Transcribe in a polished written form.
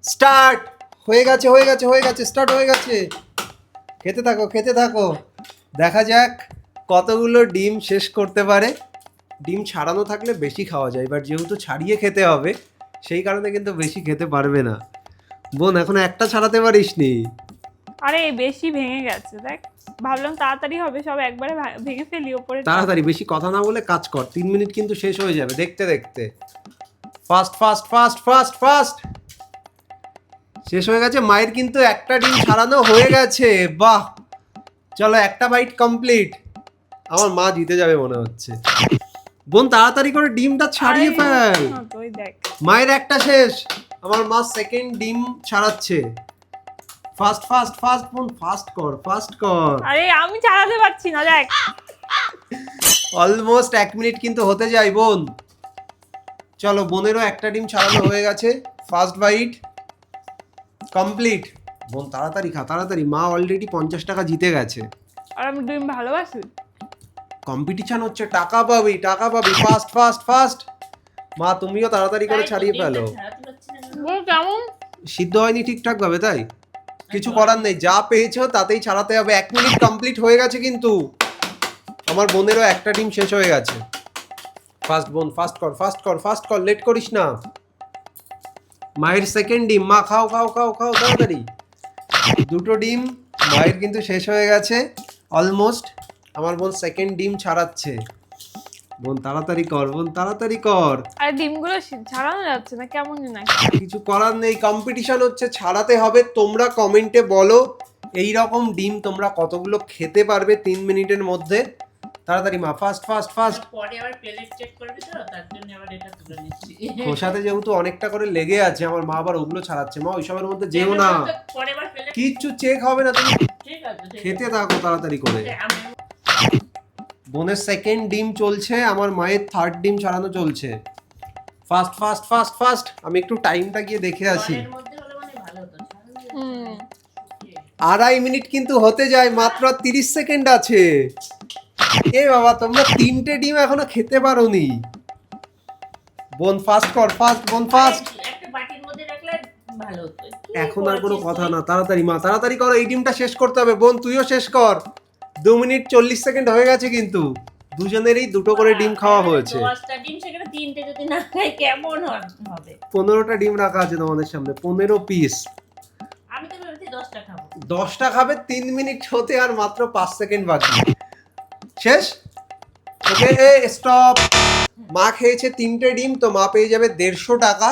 Start হয়ে গেছে হয়ে গেছে হয়ে গেছে স্টার্ট হয়ে গেছে। খেতে থাকো খেতে থাকো, দেখা যাক কতগুলো ডিম শেষ করতে পারে। ডিম ছাড়ানো থাকলে বেশি খাওয়া যায়, এবার যেহেতু ছাড়িয়ে খেতে হবে সেই কারণে কিন্তু বেশি খেতে পারবে না। বোন এখনো একটা ছাড়াতে পারিসনি। আরে বেশি ভেঙে গেছে দেখ, ভাবলাম তাড়াতাড়ি হবে, সব একবারে ভেঙে ফেলি ওপরে। তাড়াতাড়ি, বেশি কথা না বলে কাজ কর, 3 মিনিট কিন্তু শেষ হয়ে যাবে দেখতে দেখতে। Fast fast fast fast fast. শেষ হয়ে গেছে। মায়ের কিন্তু একটা ডিম ছাড়ানো হয়ে গেছে, বাহ। চলো একটা বাইট কমপ্লিট। আমার মা জিতে যাবে মনে হচ্ছে। বোন তাড়াতাড়ি করে ডিমটা ছাড়িয়ে ফেল। তুই দেখ, মায়ের একটা শেষ, আমার মা সেকেন্ড ডিম ছাড়াচ্ছে। ফাস্ট ফাস্ট ফাস্ট বোন, ফাস্ট কর ফাস্ট কর। আরে আমি ছাড়াতে পারছি না দেখ। অলমোস্ট 1 মিনিট কিন্তু হতে যায় বোন। চলো বোনেরও একটা ডিম ছাড়ানো হয়ে গেছে। First bite complete. বোন তাড়াতাড়ি খা তাড়াতাড়ি, মা অলরেডি 50 টাকা জিতে গেছে। আর আমি ডিম ভালোবাসি। কম্পিটিশন হচ্ছে, টাকা পাবি টাকা পাবি। Fast fast fast. মা তুমিও তাড়াতাড়ি করে ছাড়িয়ে ফেলো। কেমন সিদ্ধ হয়নি ঠিকঠাক ভাবে, তাই কিছু করার নেই, যা পেয়েছো তাতেই ছাড়াতে হবে। 1 মিনিট কমপ্লিট হয়ে গেছে কিন্তু আমার বোনেরও একটা ডিম শেষ হয়ে গেছে। ফাস্ট বোন ফাস্ট কর ফাস্ট কর ফাস্ট কর, লেট করিস না। মায়ের সেকেন্ড ডিম, মা খাও খাও খাও খাও তাড়াতাড়ি। দুটো ডিম মায়ের কিন্তু শেষ হয়ে গেছে অলমোস্ট। আমার বোন সেকেন্ড ডিম ছাড়াচ্ছে। বোন তাড়াতাড়ি কর বোন তাড়াতাড়ি কর। আর ডিমগুলো ছাড়ানো যাচ্ছে না, কেমন না। কিছু করার নেই, কম্পিটিশন হচ্ছে, ছাড়াতে হবে। তোমরা কমেন্টে বলো এই রকম ডিম তোমরা কতগুলো খেতে পারবে 3 মিনিটের মধ্যে। তাড়াতাড়ি মা, ফাস্ট ফাস্ট ফাস্ট। পরে আবার প্লেট চেক করবি তো, তার জন্য আবার এটা তুলে নিচ্ছি। খোসাতে যেহেতু অনেকটা করে লেগে আছে, আমার মা আবার ওগুলো ছাড়াচ্ছে। মা ওইসবের মধ্যে যেও না, পরে আবার প্লেট। কিচ্ছু চেক হবে না, তুমি ঠিক আছে খেতে থাকো তাড়াতাড়ি করে। আমি বোনের সেকেন্ড ডিম চলছে, আমার মায়ের থার্ড ডিম ছাড়ানো চলছে। Fast fast fast fast. আমি একটু টাইমটা গিয়ে দেখে আসি। পরের মধ্যে হলে মানে ভালো হতো। হুম 2.5 মিনিট কিন্তু হতে যায়, মাত্র 30 সেকেন্ড আছে। এ বাবা, তোমরা 3টে ডিম এখনো খেতে পারোনি। বোন ফাস্ট কর ফাস্ট বোন ফাস্ট। একটা বাটির মধ্যে রাখলে ভালো হতো। এখন আর কোনো কথা না, তাড়াতাড়ি মা তাড়াতাড়ি করো, এই ডিমটা শেষ করতে হবে। বোন তুইও শেষ কর। 2 মিনিট 40 সেকেন্ড হয়ে গেছে কিন্তু দুজনেরই দুটো করে ডিম খাওয়া হয়েছে। 10টা ডিম সেখানে 3টে যদি না খাই কেমন হবে? 15টা ডিম রাখা আছে তোমাদের সামনে, 15 পিস। আমি তো ভেবেছি 10টা খাবো। 10টা খাবে, 3 মিনিট হতে আর মাত্র 5 সেকেন্ড বাকি। শেষ। Okay stop. মা খেয়েছে 3টে ডিম, তো মা পেয়ে যাবে 150 টাকা।